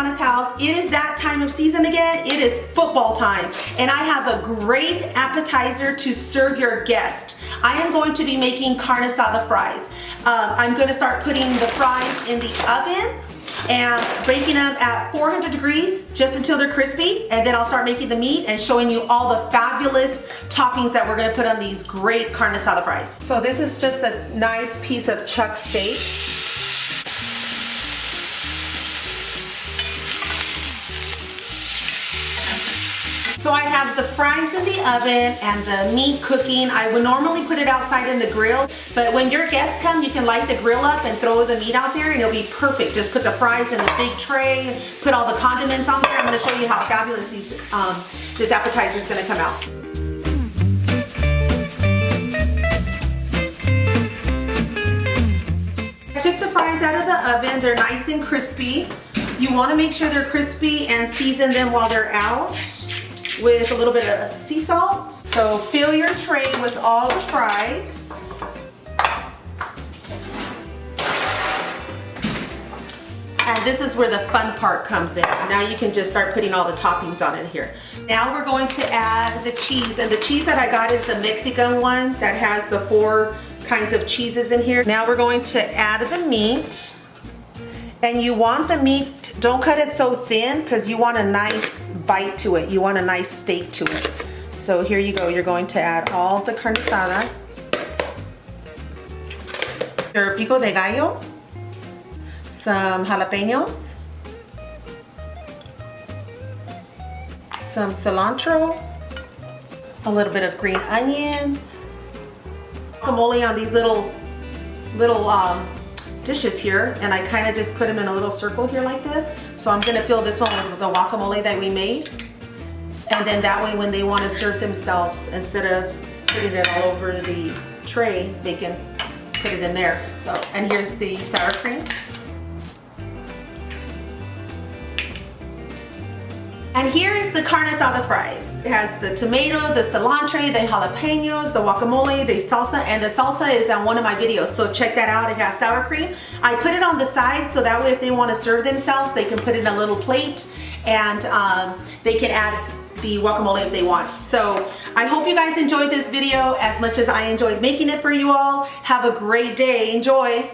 Nana's house. It is that time of season again. It is football time, and I have a great appetizer to serve your guest. I am going to be making carne asada fries. I'm going to start putting the fries in the oven and baking them at 400 degrees just until they're crispy, and then I'll start making the meat and showing you all the fabulous toppings that we're going to put on these great carne asada fries. So this is just a nice piece of chuck steak. So I have the fries in the oven and the meat cooking. I would normally put it outside in the grill, but when your guests come, you can light the grill up and throw the meat out there and it'll be perfect. Just put the fries in the big tray, put all the condiments on there. I'm gonna show you how fabulous this appetizer is gonna come out. I took the fries out of the oven. They're nice and crispy. You wanna make sure they're crispy and season them while they're out with a little bit of sea salt. So fill your tray with all the fries. And this is where the fun part comes in. Now you can just start putting all the toppings on it here. Now we're going to add the cheese, and the cheese that I got is the Mexican one that has the 4 kinds of cheeses in here. Now we're going to add the meat. And you want the meat, don't cut it so thin because you want a nice bite to it. You want a nice steak to it. So here you go, you're going to add all the carne asada. Your pico de gallo, some jalapenos, some cilantro, a little bit of green onions, guacamole on these little dishes here, and I kind of just put them in a little circle here like this. So I'm gonna fill this one with the guacamole that we made, and then that way when they want to serve themselves, instead of putting it all over the tray, they can put it in there. So, and here's the sour cream. And here is the carne asada fries. It has the tomato, the cilantro, the jalapenos, the guacamole, the salsa, and the salsa is on one of my videos, so check that out. It has sour cream. I put it on the side so that way if they want to serve themselves, they can put it in a little plate, and they can add the guacamole if they want. So I hope you guys enjoyed this video as much as I enjoyed making it for you all. Have a great day. Enjoy.